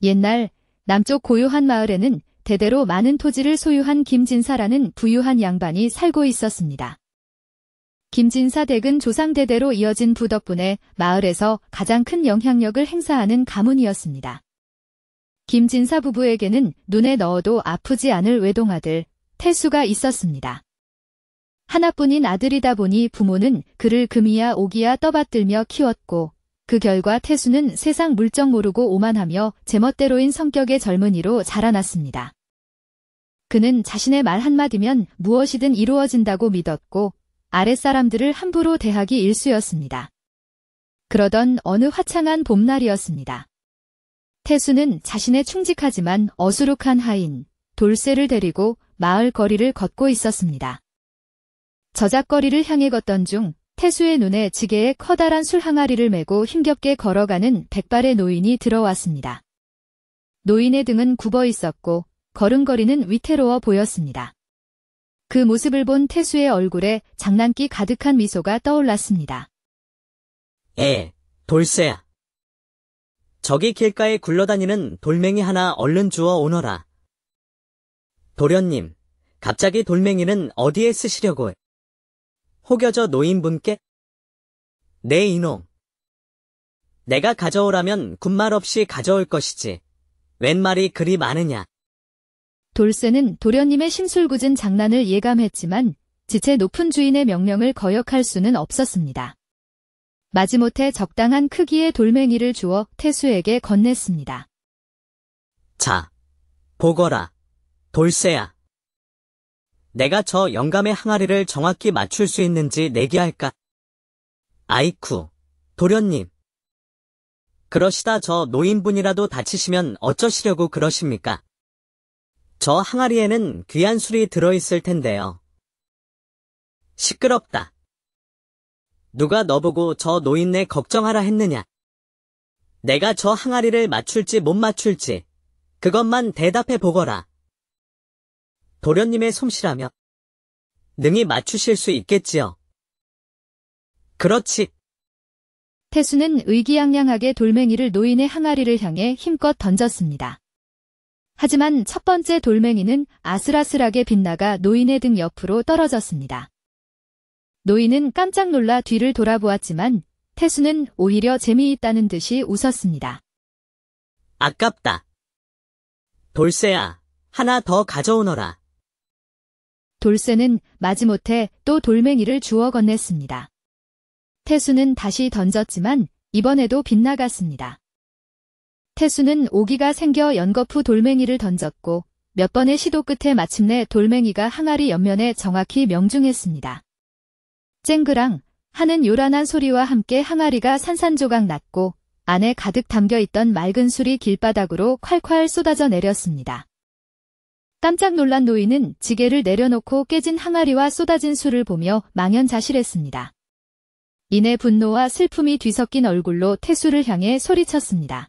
옛날 남쪽 고요한 마을에는 대대로 많은 토지를 소유한 김진사라는 부유한 양반이 살고 있었습니다. 김진사 댁은 조상 대대로 이어진 부 덕분에 마을에서 가장 큰 영향력을 행사하는 가문이었습니다. 김진사 부부에게는 눈에 넣어도 아프지 않을 외동아들 태수가 있었습니다. 하나뿐인 아들이다 보니 부모는 그를 금이야 오기야 떠받들며 키웠고 그 결과 태수는 세상 물정 모르고 오만하며 제멋대로인 성격의 젊은이로 자라났습니다. 그는 자신의 말 한마디면 무엇이든 이루어진다고 믿었고 아랫사람들을 함부로 대하기 일쑤였습니다. 그러던 어느 화창한 봄날이었습니다. 태수는 자신의 충직하지만 어수룩한 하인 돌쇠를 데리고 마을 거리를 걷고 있었습니다. 저작거리를 향해 걷던 중 태수의 눈에 지게에 커다란 술 항아리를 메고 힘겹게 걸어가는 백발의 노인이 들어왔습니다. 노인의 등은 굽어 있었고 걸음걸이는 위태로워 보였습니다. 그 모습을 본 태수의 얼굴에 장난기 가득한 미소가 떠올랐습니다. 돌쇠야. 저기 길가에 굴러다니는 돌멩이 하나 얼른 주워 오너라. 도련님, 갑자기 돌멩이는 어디에 쓰시려고 해? 혹여저 노인분께? 네 이놈. 내가 가져오라면 군말 없이 가져올 것이지. 웬 말이 그리 많으냐. 돌쇠는 도련님의 심술궂은 장난을 예감했지만 지체 높은 주인의 명령을 거역할 수는 없었습니다. 마지못해 적당한 크기의 돌멩이를 주어 태수에게 건넸습니다. 자, 보거라. 돌쇠야. 내가 저 영감의 항아리를 정확히 맞출 수 있는지 내기할까? 아이쿠, 도련님. 그러시다 저 노인분이라도 다치시면 어쩌시려고 그러십니까? 저 항아리에는 귀한 술이 들어있을 텐데요. 시끄럽다. 누가 너보고 저 노인네 걱정하라 했느냐? 내가 저 항아리를 맞출지 못 맞출지 그것만 대답해 보거라. 도련님의 솜씨라며 능히 맞추실 수 있겠지요. 그렇지. 태수는 의기양양하게 돌멩이를 노인의 항아리를 향해 힘껏 던졌습니다. 하지만 첫 번째 돌멩이는 아슬아슬하게 빗나가 노인의 등 옆으로 떨어졌습니다. 노인은 깜짝 놀라 뒤를 돌아보았지만 태수는 오히려 재미있다는 듯이 웃었습니다. 아깝다. 돌쇠야, 하나 더 가져오너라. 돌쇠는 마지못해 또 돌멩이를 주워 건넸습니다. 태수는 다시 던졌지만 이번에도 빗나갔습니다. 태수는 오기가 생겨 연거푸 돌멩이를 던졌고 몇 번의 시도 끝에 마침내 돌멩이가 항아리 옆면에 정확히 명중했습니다. 쨍그랑 하는 요란한 소리와 함께 항아리가 산산조각 났고 안에 가득 담겨있던 맑은 술이 길바닥으로 콸콸 쏟아져 내렸습니다. 깜짝 놀란 노인은 지게를 내려놓고 깨진 항아리와 쏟아진 술을 보며 망연자실했습니다. 이내 분노와 슬픔이 뒤섞인 얼굴로 태수를 향해 소리쳤습니다.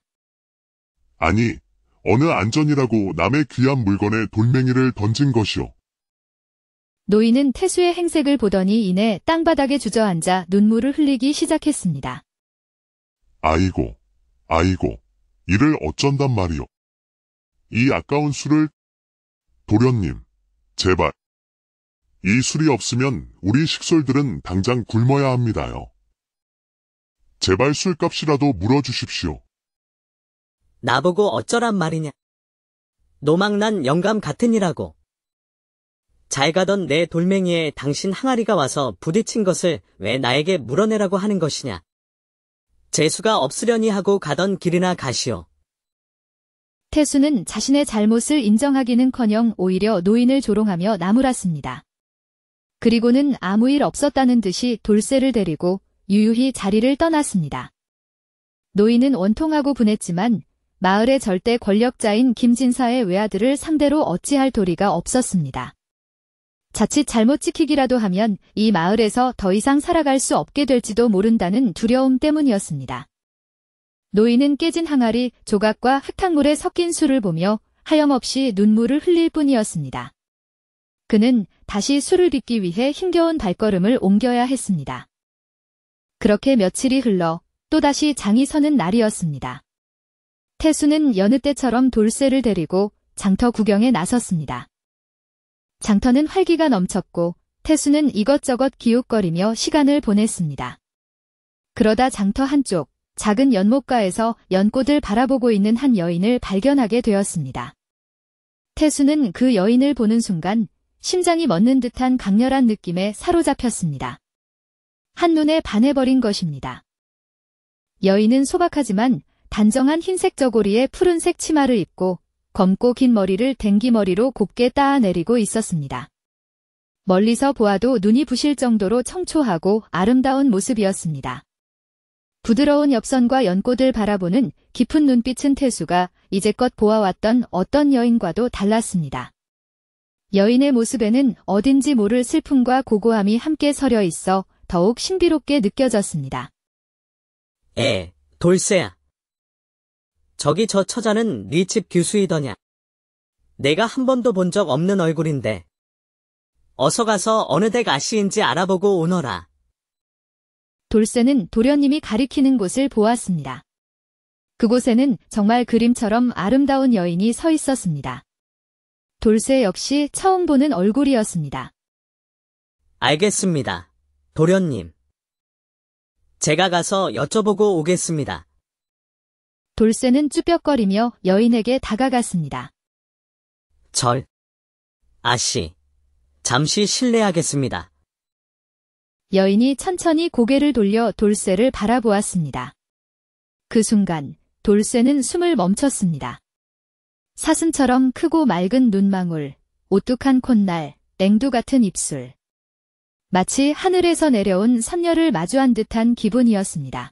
아니, 어느 안전이라고 남의 귀한 물건에 돌멩이를 던진 것이오. 노인은 태수의 행색을 보더니 이내 땅바닥에 주저앉아 눈물을 흘리기 시작했습니다. 아이고, 이를 어쩐단 말이오. 이 아까운 술을... 도련님, 제발. 이 술이 없으면 우리 식솔들은 당장 굶어야 합니다요. 제발 술값이라도 물어주십시오. 나보고 어쩌란 말이냐. 노망난 영감 같으니라고. 잘 가던 내 돌멩이에 당신 항아리가 와서 부딪힌 것을 왜 나에게 물어내라고 하는 것이냐. 재수가 없으려니 하고 가던 길이나 가시오. 태수는 자신의 잘못을 인정하기는커녕 오히려 노인을 조롱하며 나무랐습니다. 그리고는 아무 일 없었다는 듯이 돌쇠를 데리고 유유히 자리를 떠났습니다. 노인은 원통하고 분했지만 마을의 절대 권력자인 김진사의 외아들을 상대로 어찌할 도리가 없었습니다. 자칫 잘못 지키기라도 하면 이 마을에서 더 이상 살아갈 수 없게 될지도 모른다는 두려움 때문이었습니다. 노인은 깨진 항아리, 조각과 흙탕물에 섞인 술을 보며 하염없이 눈물을 흘릴 뿐이었습니다. 그는 다시 술을 빚기 위해 힘겨운 발걸음을 옮겨야 했습니다. 그렇게 며칠이 흘러 또다시 장이 서는 날이었습니다. 태수는 여느 때처럼 돌쇠를 데리고 장터 구경에 나섰습니다. 장터는 활기가 넘쳤고 태수는 이것저것 기웃거리며 시간을 보냈습니다. 그러다 장터 한쪽 작은 연못가에서 연꽃을 바라보고 있는 한 여인을 발견하게 되었습니다. 태수는 그 여인을 보는 순간 심장이 멎는 듯한 강렬한 느낌에 사로잡혔습니다. 한눈에 반해버린 것입니다. 여인은 소박하지만 단정한 흰색 저고리에 푸른색 치마를 입고 검고 긴 머리를 댕기머리로 곱게 따아내리고 있었습니다. 멀리서 보아도 눈이 부실 정도로 청초하고 아름다운 모습이었습니다. 부드러운 엽선과 연꽃을 바라보는 깊은 눈빛은 태수가 이제껏 보아왔던 어떤 여인과도 달랐습니다. 여인의 모습에는 어딘지 모를 슬픔과 고고함이 함께 서려 있어 더욱 신비롭게 느껴졌습니다. 돌쇠야. 저기 저 처자는 네 집 교수이더냐. 내가 한 번도 본 적 없는 얼굴인데. 어서 가서 어느 댁 아씨인지 알아보고 오너라. 돌쇠는 도련님이 가리키는 곳을 보았습니다. 그곳에는 정말 그림처럼 아름다운 여인이 서 있었습니다. 돌쇠 역시 처음 보는 얼굴이었습니다. 알겠습니다. 도련님. 제가 가서 여쭤보고 오겠습니다. 돌쇠는 쭈뼛거리며 여인에게 다가갔습니다. 아씨. 잠시 실례하겠습니다. 여인이 천천히 고개를 돌려 돌쇠를 바라보았습니다. 그 순간 돌쇠는 숨을 멈췄습니다. 사슴처럼 크고 맑은 눈망울, 오뚝한 콧날, 앵두 같은 입술. 마치 하늘에서 내려온 선녀를 마주한 듯한 기분이었습니다.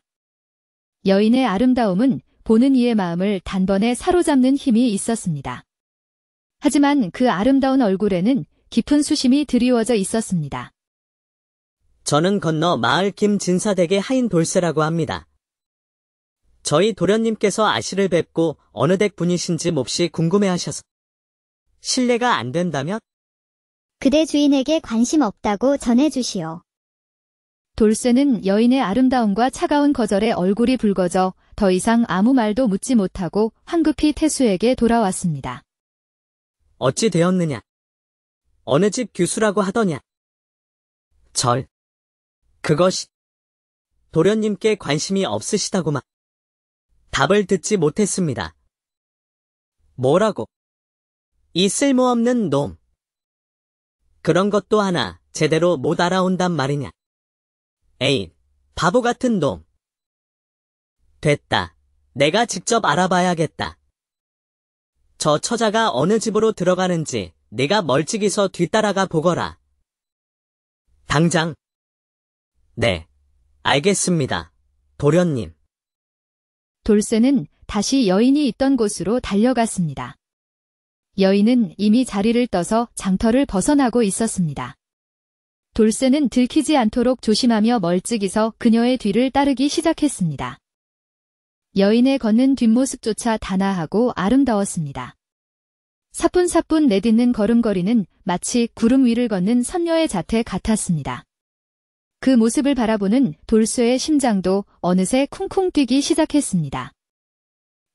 여인의 아름다움은 보는 이의 마음을 단번에 사로잡는 힘이 있었습니다. 하지만 그 아름다운 얼굴에는 깊은 수심이 드리워져 있었습니다. 저는 건너 마을 김진사댁의 하인 돌쇠라고 합니다. 저희 도련님께서 아씨를 뵙고 어느 댁 분이신지 몹시 궁금해하셔서. 실례가 안 된다면? 그대 주인에게 관심 없다고 전해주시오. 돌쇠는 여인의 아름다움과 차가운 거절에 얼굴이 붉어져 더 이상 아무 말도 묻지 못하고 황급히 태수에게 돌아왔습니다. 어찌 되었느냐? 어느 집 교수라고 하더냐? 그것이 도련님께 관심이 없으시다고만. 답을 듣지 못했습니다. 뭐라고? 이 쓸모없는 놈. 그런 것도 하나 제대로 못 알아온단 말이냐. 에이, 바보 같은 놈. 됐다. 내가 직접 알아봐야겠다. 저 처자가 어느 집으로 들어가는지 네가 멀찍이서 뒤따라가 보거라. 당장. 네, 알겠습니다. 도련님. 돌쇠는 다시 여인이 있던 곳으로 달려갔습니다. 여인은 이미 자리를 떠서 장터를 벗어나고 있었습니다. 돌쇠는 들키지 않도록 조심하며 멀찍이서 그녀의 뒤를 따르기 시작했습니다. 여인의 걷는 뒷모습조차 단아하고 아름다웠습니다. 사뿐사뿐 내딛는 걸음걸이는 마치 구름 위를 걷는 선녀의 자태 같았습니다. 그 모습을 바라보는 돌쇠의 심장도 어느새 쿵쿵 뛰기 시작했습니다.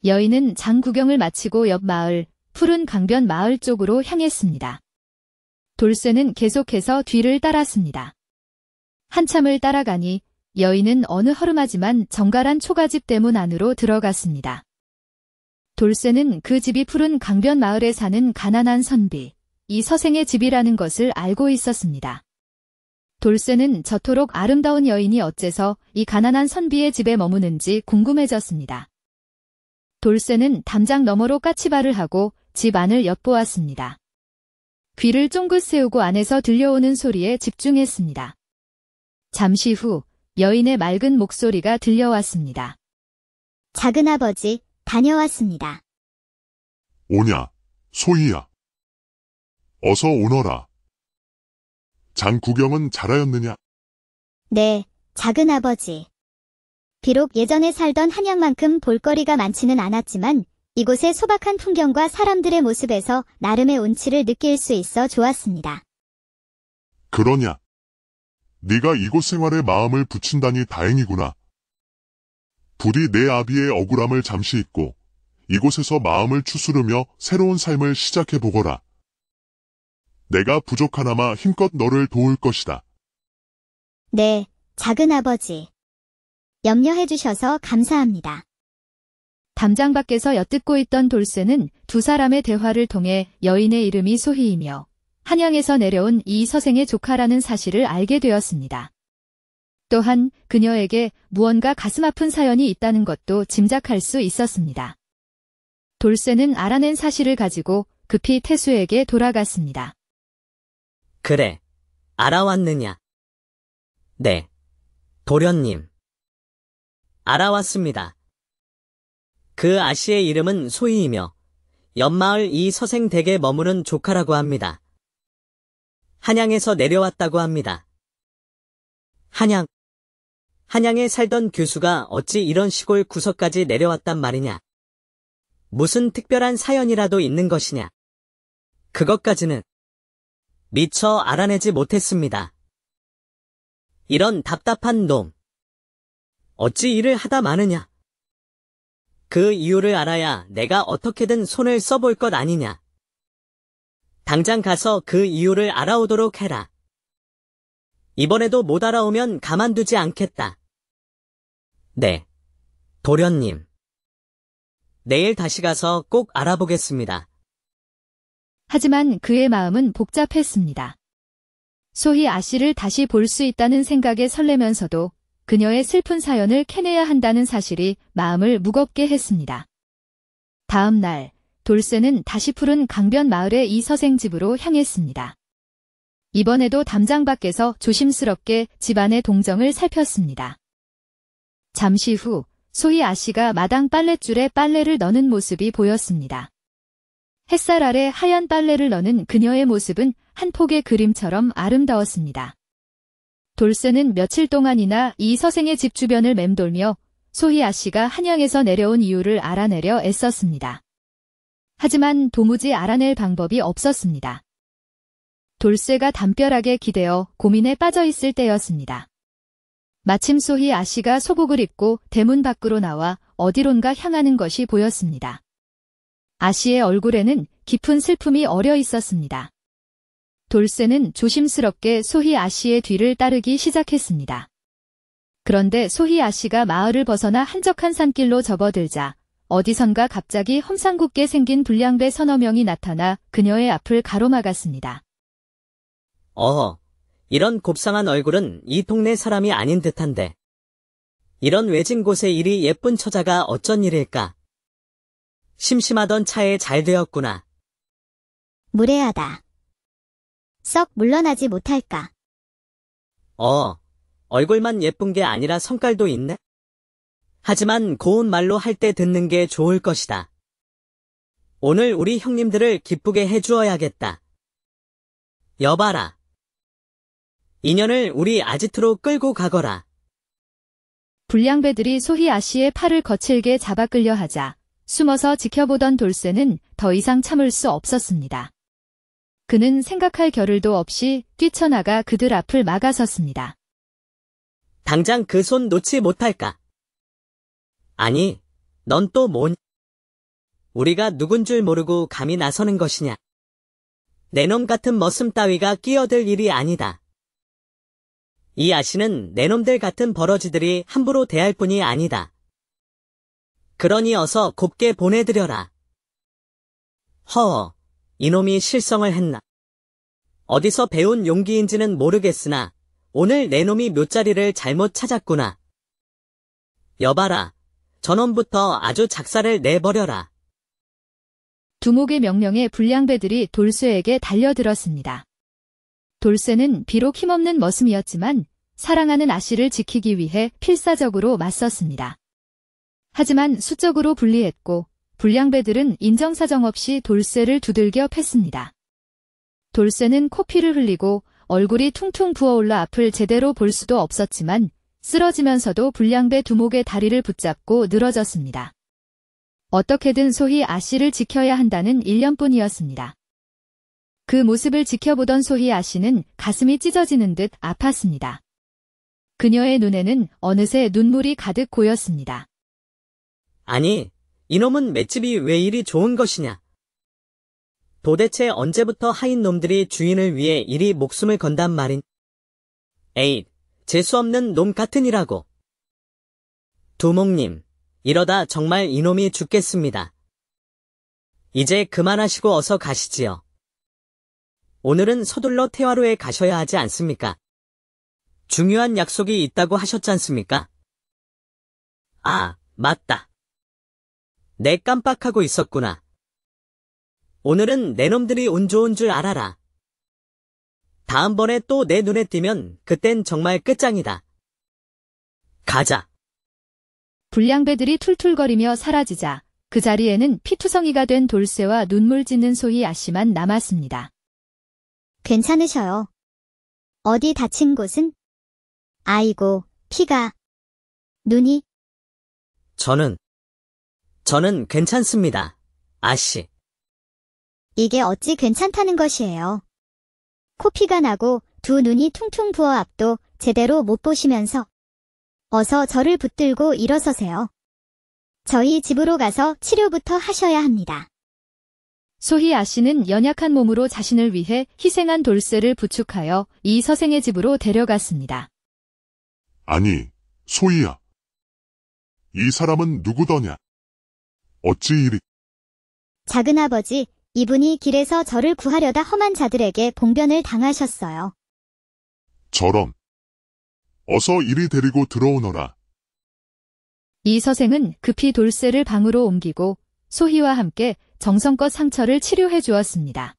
여인은 장 구경을 마치고 옆 마을, 푸른 강변 마을 쪽으로 향했습니다. 돌쇠는 계속해서 뒤를 따랐습니다. 한참을 따라가니 여인은 어느 허름하지만 정갈한 초가집 대문 안으로 들어갔습니다. 돌쇠는 그 집이 푸른 강변 마을에 사는 가난한 선비, 이 서생의 집이라는 것을 알고 있었습니다. 돌쇠는 저토록 아름다운 여인이 어째서 이 가난한 선비의 집에 머무는지 궁금해졌습니다. 돌쇠는 담장 너머로 까치발을 하고 집 안을 엿보았습니다. 귀를 쫑긋 세우고 안에서 들려오는 소리에 집중했습니다. 잠시 후 여인의 맑은 목소리가 들려왔습니다. 작은아버지, 다녀왔습니다. 오냐, 소희야. 어서 오너라. 장 구경은 잘하였느냐? 네, 작은아버지. 비록 예전에 살던 한양만큼 볼거리가 많지는 않았지만 이곳의 소박한 풍경과 사람들의 모습에서 나름의 운치를 느낄 수 있어 좋았습니다. 그러냐? 네가 이곳 생활에 마음을 붙인다니 다행이구나. 부디 내 아비의 억울함을 잠시 잊고 이곳에서 마음을 추스르며 새로운 삶을 시작해보거라. 내가 부족하나마 힘껏 너를 도울 것이다. 네, 작은아버지. 염려해주셔서 감사합니다. 담장 밖에서 엿듣고 있던 돌쇠는 두 사람의 대화를 통해 여인의 이름이 소희이며 한양에서 내려온 이 서생의 조카라는 사실을 알게 되었습니다. 또한 그녀에게 무언가 가슴 아픈 사연이 있다는 것도 짐작할 수 있었습니다. 돌쇠는 알아낸 사실을 가지고 급히 태수에게 돌아갔습니다. 그래, 알아왔느냐? 네, 도련님. 알아왔습니다. 그 아씨의 이름은 소희이며 옆마을 이 서생 댁에 머무는 조카라고 합니다. 한양에서 내려왔다고 합니다. 한양에 살던 교수가 어찌 이런 시골 구석까지 내려왔단 말이냐? 무슨 특별한 사연이라도 있는 것이냐? 그것까지는 미처 알아내지 못했습니다. 이런 답답한 놈. 어찌 일을 하다 마느냐? 그 이유를 알아야 내가 어떻게든 손을 써볼 것 아니냐? 당장 가서 그 이유를 알아오도록 해라. 이번에도 못 알아오면 가만두지 않겠다. 네, 도련님. 내일 다시 가서 꼭 알아보겠습니다. 하지만 그의 마음은 복잡했습니다. 소희 아씨를 다시 볼 수 있다는 생각에 설레면서도 그녀의 슬픈 사연을 캐내야 한다는 사실이 마음을 무겁게 했습니다. 다음 날, 돌쇠는 다시 푸른 강변 마을의 이 서생 집으로 향했습니다. 이번에도 담장 밖에서 조심스럽게 집안의 동정을 살폈습니다. 잠시 후 소희 아씨가 마당 빨랫줄에 빨래를 넣는 모습이 보였습니다. 햇살 아래 하얀 빨래를 넣는 그녀의 모습은 한 폭의 그림처럼 아름다웠습니다. 돌쇠는 며칠 동안이나 이 서생의 집 주변을 맴돌며 소희 아씨가 한양에서 내려온 이유를 알아내려 애썼습니다. 하지만 도무지 알아낼 방법이 없었습니다. 돌쇠가 담벼락에 기대어 고민에 빠져 있을 때였습니다. 마침 소희 아씨가 소복을 입고 대문 밖으로 나와 어디론가 향하는 것이 보였습니다. 아씨의 얼굴에는 깊은 슬픔이 어려 있었습니다. 돌쇠는 조심스럽게 소희 아씨의 뒤를 따르기 시작했습니다. 그런데 소희 아씨가 마을을 벗어나 한적한 산길로 접어들자 어디선가 갑자기 험상궂게 생긴 불량배 서너 명이 나타나 그녀의 앞을 가로막았습니다. 이런 곱상한 얼굴은 이 동네 사람이 아닌 듯한데. 이런 외진 곳에 이리 예쁜 처자가 어쩐 일일까? 심심하던 차에 잘 되었구나. 무례하다. 썩 물러나지 못할까? 얼굴만 예쁜 게 아니라 성깔도 있네? 하지만 고운 말로 할 때 듣는 게 좋을 것이다. 오늘 우리 형님들을 기쁘게 해주어야겠다. 여봐라. 인연을 우리 아지트로 끌고 가거라. 불량배들이 소희 아씨의 팔을 거칠게 잡아 끌려 하자 숨어서 지켜보던 돌쇠는 더 이상 참을 수 없었습니다. 그는 생각할 겨를도 없이 뛰쳐나가 그들 앞을 막아섰습니다. 당장 그 손 놓지 못할까? 아니, 넌 또 뭐냐? 우리가 누군 줄 모르고 감히 나서는 것이냐? 내 놈 같은 머슴 따위가 끼어들 일이 아니다. 이 아씨는 내 놈들 같은 버러지들이 함부로 대할 뿐이 아니다. 그러니 어서 곱게 보내드려라. 이놈이 실성을 했나? 어디서 배운 용기인지는 모르겠으나 오늘 내 놈이 묘자리를 잘못 찾았구나. 여봐라, 저놈부터 아주 작사를 내버려라. 두목의 명령에 불량배들이 돌쇠에게 달려들었습니다. 돌쇠는 비록 힘없는 머슴이었지만 사랑하는 아씨를 지키기 위해 필사적으로 맞섰습니다. 하지만 수적으로 불리했고 불량배들은 인정사정 없이 돌쇠를 두들겨 팼습니다. 돌쇠는 코피를 흘리고 얼굴이 퉁퉁 부어올라 앞을 제대로 볼 수도 없었지만 쓰러지면서도 불량배 두목의 다리를 붙잡고 늘어졌습니다. 어떻게든 소희 아씨를 지켜야 한다는 일념뿐이었습니다. 그 모습을 지켜보던 소희 아씨는 가슴이 찢어지는 듯 아팠습니다. 그녀의 눈에는 어느새 눈물이 가득 고였습니다. 아니, 이놈은 맷집이 왜 이리 좋은 것이냐? 도대체 언제부터 하인 놈들이 주인을 위해 이리 목숨을 건단 말인? 에잇, 재수없는 놈 같으니라고. 두목님, 이러다 정말 이놈이 죽겠습니다. 이제 그만하시고 어서 가시지요. 오늘은 서둘러 태화로에 가셔야 하지 않습니까? 중요한 약속이 있다고 하셨지 않습니까? 아, 맞다. 내 깜빡하고 있었구나. 오늘은 내 놈들이 운 좋은 줄 알아라. 다음번에 또 내 눈에 띄면 그땐 정말 끝장이다. 가자. 불량배들이 툴툴거리며 사라지자 그 자리에는 피투성이가 된 돌쇠와 눈물 짓는 소희 아씨만 남았습니다. 괜찮으셔요. 어디 다친 곳은? 아이고, 피가. 눈이. 저는 괜찮습니다. 아씨. 이게 어찌 괜찮다는 것이에요. 코피가 나고 두 눈이 퉁퉁 부어 앞도 제대로 못 보시면서. 어서 저를 붙들고 일어서세요. 저희 집으로 가서 치료부터 하셔야 합니다. 소희 아씨는 연약한 몸으로 자신을 위해 희생한 돌쇠를 부축하여 이 서생의 집으로 데려갔습니다. 아니, 소희야. 이 사람은 누구더냐? 어찌 이리... 작은아버지, 이분이 길에서 저를 구하려다 험한 자들에게 봉변을 당하셨어요. 저런. 어서 이리 데리고 들어오너라. 이 서생은 급히 돌쇠를 방으로 옮기고 소희와 함께 정성껏 상처를 치료해 주었습니다.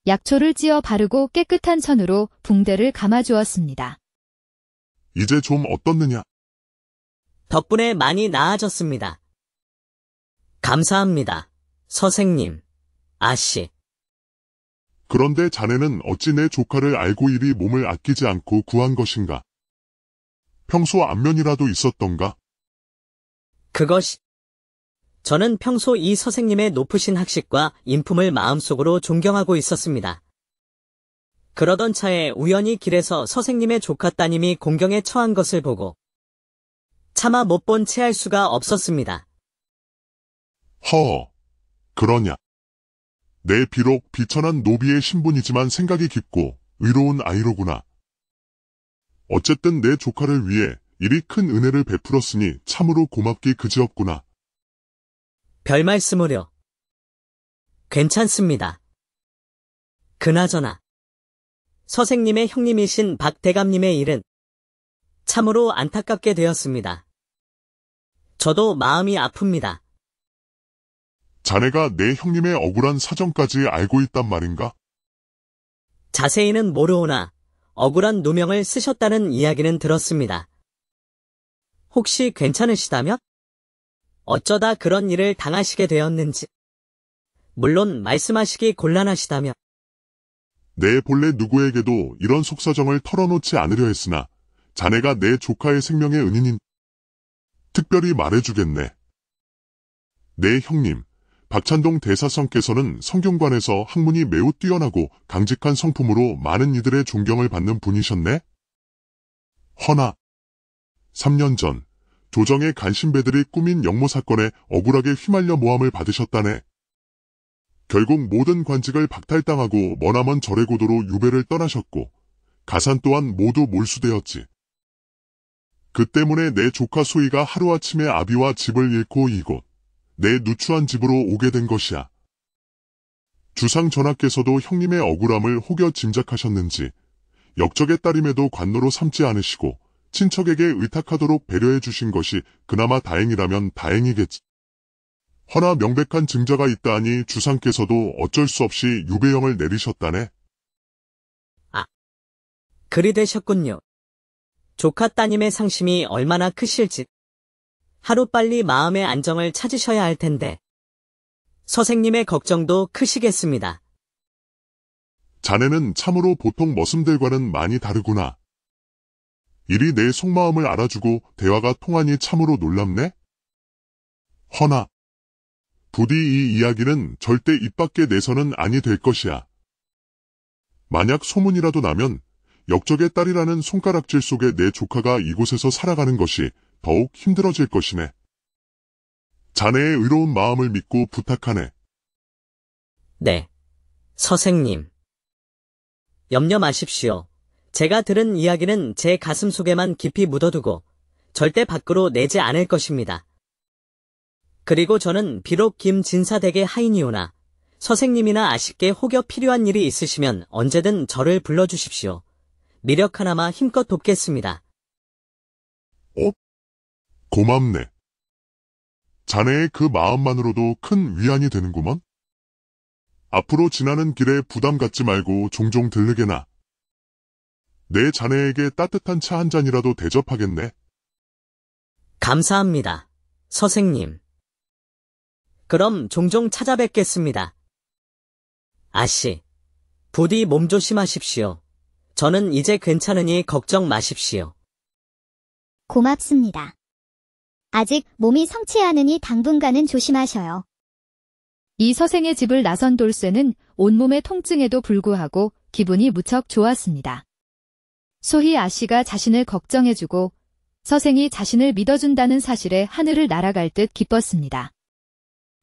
약초를 찧어 바르고 깨끗한 천으로 붕대를 감아 주었습니다. 이제 좀 어떻느냐? 덕분에 많이 나아졌습니다. 감사합니다. 서생님, 아씨. 그런데 자네는 어찌 내 조카를 알고 이리 몸을 아끼지 않고 구한 것인가? 평소 안면이라도 있었던가? 저는 평소 이 서생님의 높으신 학식과 인품을 마음속으로 존경하고 있었습니다. 그러던 차에 우연히 길에서 서생님의 조카 따님이 공경에 처한 것을 보고 차마 못 본 채 할 수가 없었습니다. 허, 그러냐? 내 비록 비천한 노비의 신분이지만 생각이 깊고 의로운 아이로구나. 어쨌든 내 조카를 위해 이리 큰 은혜를 베풀었으니 참으로 고맙기 그지없구나. 별 말씀을요. 괜찮습니다. 그나저나 서생님의 형님이신 박대감님의 일은 참으로 안타깝게 되었습니다. 저도 마음이 아픕니다. 자네가 내 형님의 억울한 사정까지 알고 있단 말인가? 자세히는 모르오나 억울한 누명을 쓰셨다는 이야기는 들었습니다. 혹시 괜찮으시다면? 어쩌다 그런 일을 당하시게 되었는지. 물론 말씀하시기 곤란하시다면. 내 본래 누구에게도 이런 속사정을 털어놓지 않으려 했으나 자네가 내 조카의 생명의 은인인 특별히 말해주겠네. 내 형님, 박찬동 대사성께서는 성균관에서 학문이 매우 뛰어나고 강직한 성품으로 많은 이들의 존경을 받는 분이셨네? 허나 3년 전 조정의 간신배들이 꾸민 역모 사건에 억울하게 휘말려 모함을 받으셨다네. 결국 모든 관직을 박탈당하고 머나먼 절해고도로 유배를 떠나셨고 가산 또한 모두 몰수되었지. 그 때문에 내 조카 소희가 하루아침에 아비와 집을 잃고 이곳 내 누추한 집으로 오게 된 것이야. 주상 전하께서도 형님의 억울함을 혹여 짐작하셨는지 역적의 딸임에도 관노로 삼지 않으시고 친척에게 의탁하도록 배려해 주신 것이 그나마 다행이라면 다행이겠지. 허나 명백한 증자가 있다 하니 주상께서도 어쩔 수 없이 유배형을 내리셨다네. 그리 되셨군요. 조카 따님의 상심이 얼마나 크실지. 하루빨리 마음의 안정을 찾으셔야 할 텐데. 서생님의 걱정도 크시겠습니다. 자네는 참으로 보통 머슴들과는 많이 다르구나. 이리 내 속마음을 알아주고 대화가 통하니 참으로 놀랍네? 허나 부디 이 이야기는 절대 입 밖에 내서는 아니 될 것이야. 만약 소문이라도 나면 역적의 딸이라는 손가락질 속에 내 조카가 이곳에서 살아가는 것이 더욱 힘들어질 것이네. 자네의 의로운 마음을 믿고 부탁하네. 네, 서생님. 염려 마십시오. 제가 들은 이야기는 제 가슴 속에만 깊이 묻어두고 절대 밖으로 내지 않을 것입니다. 그리고 저는 비록 김진사댁의 하인이오나 서생님이나 아씨께 혹여 필요한 일이 있으시면 언제든 저를 불러주십시오. 미력 하나마 힘껏 돕겠습니다. 고맙네. 자네의 그 마음만으로도 큰 위안이 되는구먼. 앞으로 지나는 길에 부담 갖지 말고 종종 들르게나. 내 자네에게 따뜻한 차 한 잔이라도 대접하겠네. 감사합니다, 서생님. 그럼 종종 찾아뵙겠습니다. 아씨, 부디 몸 조심하십시오. 저는 이제 괜찮으니 걱정 마십시오. 고맙습니다. 아직 몸이 성치 않으니 당분간은 조심하셔요. 이 서생의 집을 나선 돌쇠는 온몸의 통증에도 불구하고 기분이 무척 좋았습니다. 소희 아씨가 자신을 걱정해주고 서생이 자신을 믿어준다는 사실에 하늘을 날아갈 듯 기뻤습니다.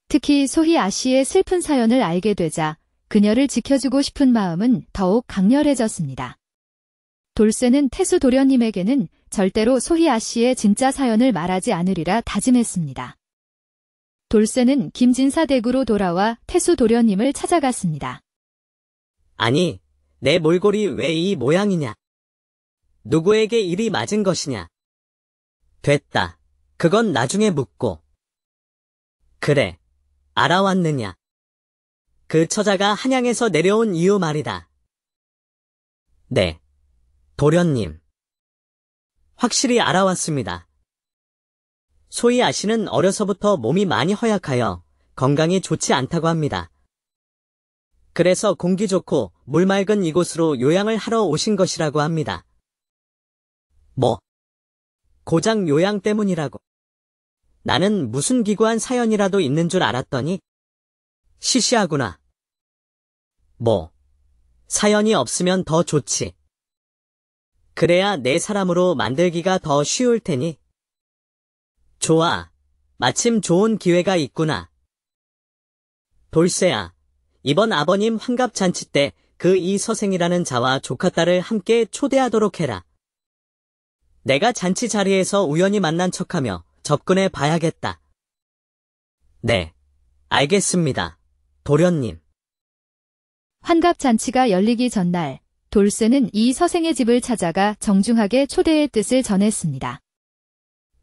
특히 소희 아씨의 슬픈 사연을 알게 되자 그녀를 지켜주고 싶은 마음은 더욱 강렬해졌습니다. 돌쇠는 태수 도련님에게는 절대로 소희 아씨의 진짜 사연을 말하지 않으리라 다짐했습니다. 돌쇠는 김진사 댁으로 돌아와 태수 도련님을 찾아갔습니다. 아니, 내 몰골이 왜 이 모양이냐? 누구에게 일이 맞은 것이냐? 됐다. 그건 나중에 묻고. 그래, 알아왔느냐? 그 처자가 한양에서 내려온 이유 말이다. 네, 도련님. 확실히 알아왔습니다. 소희 아씨는 어려서부터 몸이 많이 허약하여 건강이 좋지 않다고 합니다. 그래서 공기 좋고 물 맑은 이곳으로 요양을 하러 오신 것이라고 합니다. 뭐? 고장 요양 때문이라고. 나는 무슨 기구한 사연이라도 있는 줄 알았더니 시시하구나. 뭐, 사연이 없으면 더 좋지. 그래야 내 사람으로 만들기가 더 쉬울 테니. 좋아. 마침 좋은 기회가 있구나. 돌쇠야, 이번 아버님 환갑잔치 때 그 이서생이라는 자와 조카딸을 함께 초대하도록 해라. 내가 잔치 자리에서 우연히 만난 척하며 접근해 봐야겠다. 네, 알겠습니다, 도련님. 환갑잔치가 열리기 전날 돌쇠는 이 서생의 집을 찾아가 정중하게 초대의 뜻을 전했습니다.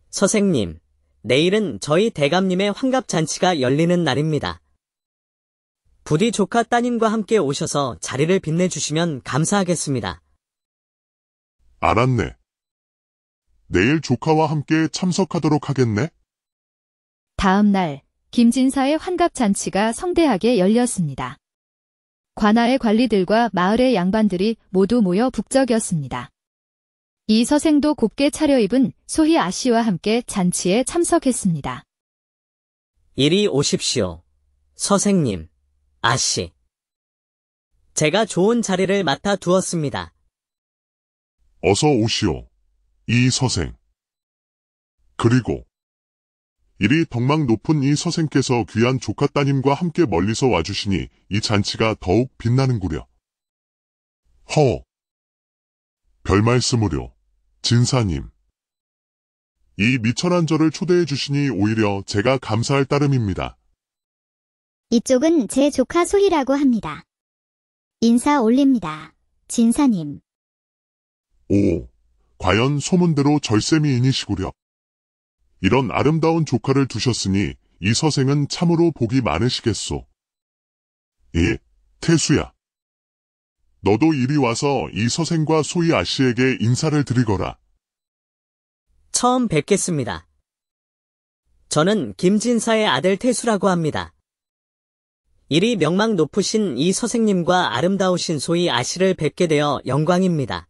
서생님, 내일은 저희 대감님의 환갑잔치가 열리는 날입니다. 부디 조카 따님과 함께 오셔서 자리를 빛내주시면 감사하겠습니다. 알았네. 내일 조카와 함께 참석하도록 하겠네. 다음 날 김진사의 환갑잔치가 성대하게 열렸습니다. 관아의 관리들과 마을의 양반들이 모두 모여 북적였습니다. 이 서생도 곱게 차려입은 소희 아씨와 함께 잔치에 참석했습니다. 이리 오십시오, 서생님, 아씨. 제가 좋은 자리를 맡아 두었습니다. 어서 오시오. 이 서생. 그리고 이리 덕망 높은 이 서생께서 귀한 조카 따님과 함께 멀리서 와주시니 이 잔치가 더욱 빛나는구려. 별말씀으려, 진사님. 이 미천한 저를 초대해 주시니 오히려 제가 감사할 따름입니다. 이쪽은 제 조카 소희라고 합니다. 인사 올립니다. 진사님. 오, 과연 소문대로 절세미인이시구려. 이런 아름다운 조카를 두셨으니 이 서생은 참으로 복이 많으시겠소. 예, 태수야. 너도 이리 와서 이 서생과 소희 아씨에게 인사를 드리거라. 처음 뵙겠습니다. 저는 김진사의 아들 태수라고 합니다. 이리 명망 높으신 이 서생님과 아름다우신 소희 아씨를 뵙게 되어 영광입니다.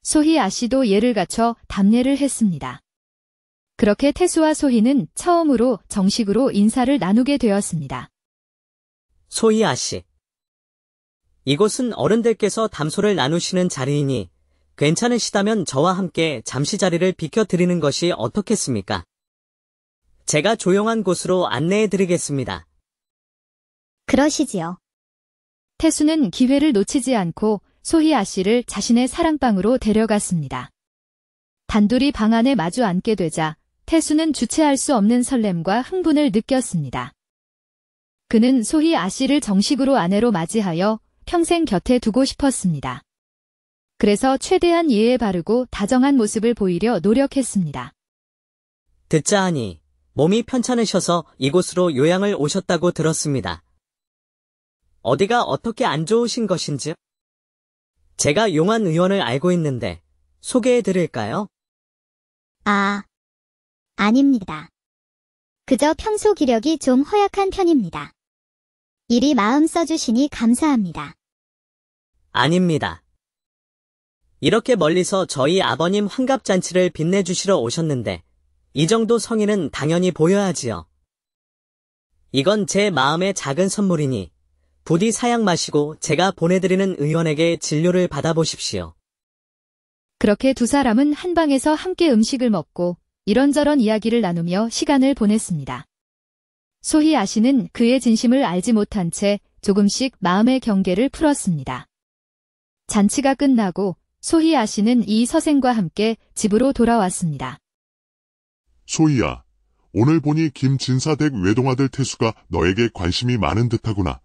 소희 아씨도 예를 갖춰 답례를 했습니다. 그렇게 태수와 소희는 처음으로 정식으로 인사를 나누게 되었습니다. 소희 아씨. 이곳은 어른들께서 담소를 나누시는 자리이니 괜찮으시다면 저와 함께 잠시 자리를 비켜드리는 것이 어떻겠습니까? 제가 조용한 곳으로 안내해드리겠습니다. 그러시지요. 태수는 기회를 놓치지 않고 소희 아씨를 자신의 사랑방으로 데려갔습니다. 단둘이 방 안에 마주 앉게 되자 태수는 주체할 수 없는 설렘과 흥분을 느꼈습니다. 그는 소희 아씨를 정식으로 아내로 맞이하여 평생 곁에 두고 싶었습니다. 그래서 최대한 예에 바르고 다정한 모습을 보이려 노력했습니다. 듣자 하니 몸이 편찮으셔서 이곳으로 요양을 오셨다고 들었습니다. 어디가 어떻게 안 좋으신 것인지? 제가 용환 의원을 알고 있는데 소개해드릴까요? 아닙니다. 그저 평소 기력이 좀 허약한 편입니다. 이리 마음 써주시니 감사합니다. 아닙니다. 이렇게 멀리서 저희 아버님 환갑잔치를 빛내주시러 오셨는데 이 정도 성의는 당연히 보여야지요. 이건 제 마음의 작은 선물이니 부디 사양 마시고 제가 보내드리는 의원에게 진료를 받아보십시오. 그렇게 두 사람은 한 방에서 함께 음식을 먹고 이런저런 이야기를 나누며 시간을 보냈습니다. 소희 아씨는 그의 진심을 알지 못한 채 조금씩 마음의 경계를 풀었습니다. 잔치가 끝나고 소희 아씨는 이 서생과 함께 집으로 돌아왔습니다. 소희야, 오늘 보니 김진사댁 외동아들 태수가 너에게 관심이 많은 듯하구나.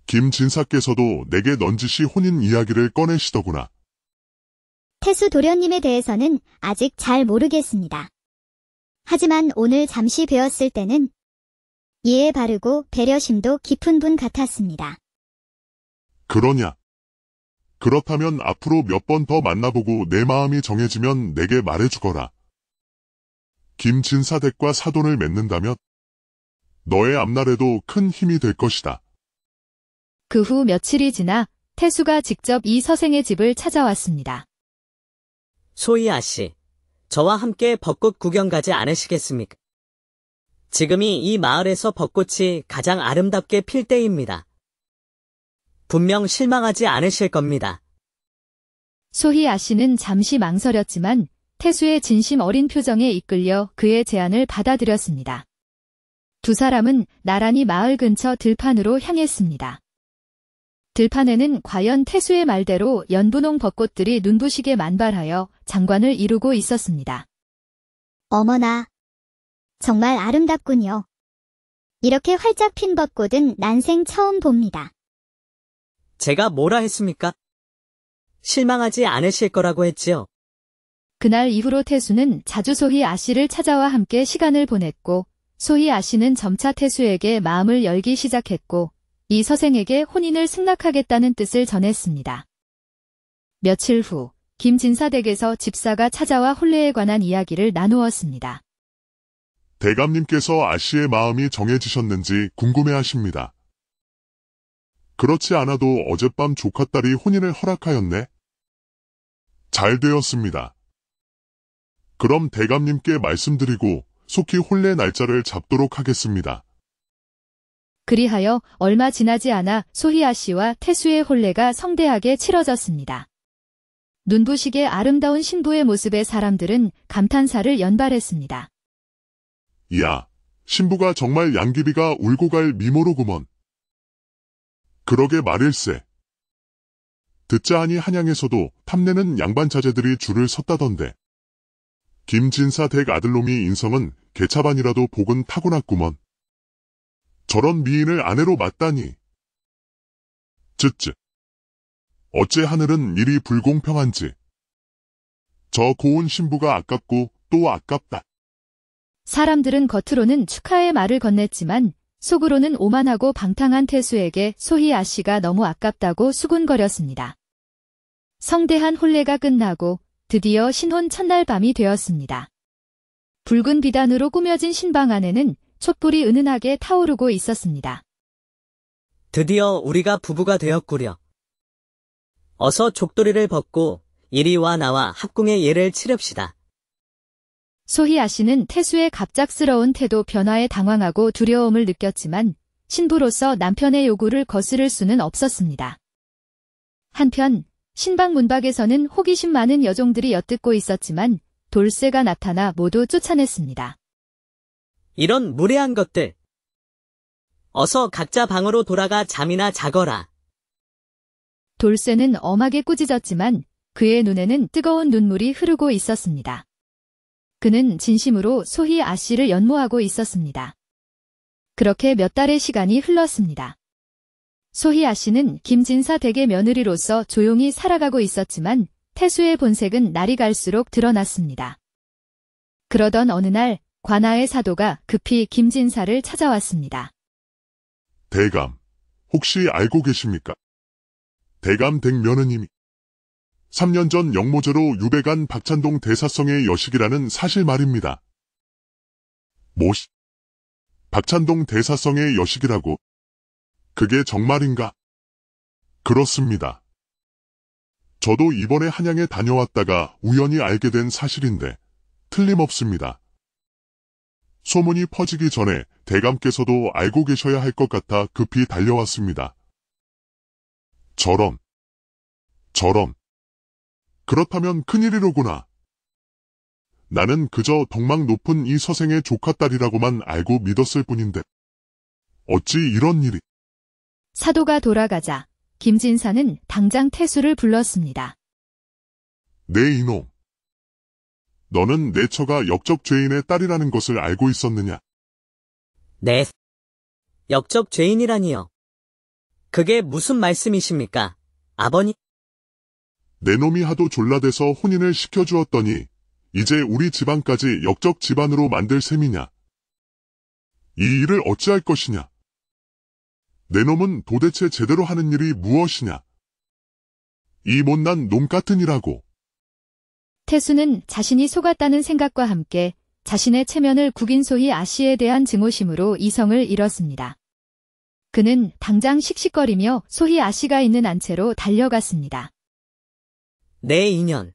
김진사께서도 내게 넌지시 혼인 이야기를 꺼내시더구나. 태수 도련님에 대해서는 아직 잘 모르겠습니다. 하지만 오늘 잠시 뵈었을 때는 예에 바르고 배려심도 깊은 분 같았습니다. 그러냐? 그렇다면 앞으로 몇 번 더 만나보고 내 마음이 정해지면 내게 말해주거라. 김진사댁과 사돈을 맺는다면 너의 앞날에도 큰 힘이 될 것이다. 그 후 며칠이 지나 태수가 직접 이 서생의 집을 찾아왔습니다. 소희 아씨, 저와 함께 벚꽃 구경 가지 않으시겠습니까? 지금이 이 마을에서 벚꽃이 가장 아름답게 필 때입니다. 분명 실망하지 않으실 겁니다. 소희 아씨는 잠시 망설였지만 태수의 진심 어린 표정에 이끌려 그의 제안을 받아들였습니다. 두 사람은 나란히 마을 근처 들판으로 향했습니다. 들판에는 과연 태수의 말대로 연분홍 벚꽃들이 눈부시게 만발하여 장관을 이루고 있었습니다. 어머나, 정말 아름답군요. 이렇게 활짝 핀 벚꽃은 난생 처음 봅니다. 제가 뭐라 했습니까? 실망하지 않으실 거라고 했지요. 그날 이후로 태수는 자주 소희 아씨를 찾아와 함께 시간을 보냈고 소희 아씨는 점차 태수에게 마음을 열기 시작했고 이 서생에게 혼인을 승낙하겠다는 뜻을 전했습니다. 며칠 후 김진사댁에서 집사가 찾아와 혼례에 관한 이야기를 나누었습니다. 대감님께서 아씨의 마음이 정해지셨는지 궁금해하십니다. 그렇지 않아도 어젯밤 조카딸이 혼인을 허락하였네. 잘 되었습니다. 그럼 대감님께 말씀드리고 속히 혼례 날짜를 잡도록 하겠습니다. 그리하여 얼마 지나지 않아 소희 아씨와 태수의 혼례가 성대하게 치러졌습니다. 눈부시게 아름다운 신부의 모습에 사람들은 감탄사를 연발했습니다. 이야, 신부가 정말 양귀비가 울고 갈 미모로구먼. 그러게 말일세. 듣자 하니 한양에서도 탐내는 양반 자제들이 줄을 섰다던데. 김진사 댁 아들놈이 인성은 개차반이라도 복은 타고났구먼. 저런 미인을 아내로 맞다니. 쯧쯧. 어째 하늘은 이리 불공평한지. 저 고운 신부가 아깝고 또 아깝다. 사람들은 겉으로는 축하의 말을 건넸지만 속으로는 오만하고 방탕한 태수에게 소희 아씨가 너무 아깝다고 수군거렸습니다. 성대한 혼례가 끝나고 드디어 신혼 첫날 밤이 되었습니다. 붉은 비단으로 꾸며진 신방 안에는 촛불이 은은하게 타오르고 있었습니다. 드디어 우리가 부부가 되었구려. 어서 족도리를 벗고 이리 와 나와 합궁의 예를 치릅시다. 소희 아씨는 태수의 갑작스러운 태도 변화에 당황하고 두려움을 느꼈지만 신부로서 남편의 요구를 거스를 수는 없었습니다. 한편 신방 문밖에서는 호기심 많은 여종들이 엿듣고 있었지만 돌쇠가 나타나 모두 쫓아냈습니다. 이런 무례한 것들. 어서 각자 방으로 돌아가 잠이나 자거라. 돌쇠는 엄하게 꾸짖었지만 그의 눈에는 뜨거운 눈물이 흐르고 있었습니다. 그는 진심으로 소희 아씨를 연모하고 있었습니다. 그렇게 몇 달의 시간이 흘렀습니다. 소희 아씨는 김진사 댁의 며느리로서 조용히 살아가고 있었지만 태수의 본색은 날이 갈수록 드러났습니다. 그러던 어느 날 관아의 사도가 급히 김진사를 찾아왔습니다. 대감, 혹시 알고 계십니까? 대감 댁 며느님이 3년 전 영모제로 유배간 박찬동 대사성의 여식이라는 사실 말입니다. 뭐시? 박찬동 대사성의 여식이라고? 그게 정말인가? 그렇습니다. 저도 이번에 한양에 다녀왔다가 우연히 알게 된 사실인데 틀림없습니다. 소문이 퍼지기 전에 대감께서도 알고 계셔야 할 것 같아 급히 달려왔습니다. 저런. 그렇다면 큰일이로구나. 나는 그저 덕망 높은 이 서생의 조카딸이라고만 알고 믿었을 뿐인데 어찌 이런 일이. 사도가 돌아가자 김진사는 당장 태수를 불렀습니다. 네 이놈. 너는 내 처가 역적죄인의 딸이라는 것을 알고 있었느냐? 네. 역적 죄인이라니요. 그게 무슨 말씀이십니까, 아버님? 내 놈이 하도 졸라대서 혼인을 시켜주었더니 이제 우리 집안까지 역적 집안으로 만들 셈이냐? 이 일을 어찌할 것이냐? 내 놈은 도대체 제대로 하는 일이 무엇이냐? 이 못난 놈 같으니라고. 태수는 자신이 속았다는 생각과 함께 자신의 체면을 구긴 소희 아씨에 대한 증오심으로 이성을 잃었습니다. 그는 당장 씩씩거리며 소희 아씨가 있는 안채로 달려갔습니다. 내 인연.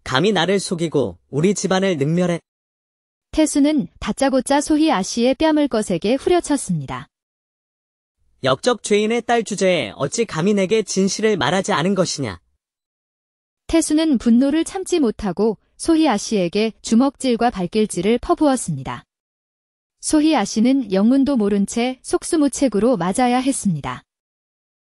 감히 나를 속이고 우리 집안을 능멸해. 태수는 다짜고짜 소희 아씨의 뺨을 거세게 후려쳤습니다. 역적 죄인의 딸 주제에 어찌 감히 내게 진실을 말하지 않은 것이냐. 태수는 분노를 참지 못하고 소희 아씨에게 주먹질과 발길질을 퍼부었습니다. 소희 아씨는 영문도 모른 채 속수무책으로 맞아야 했습니다.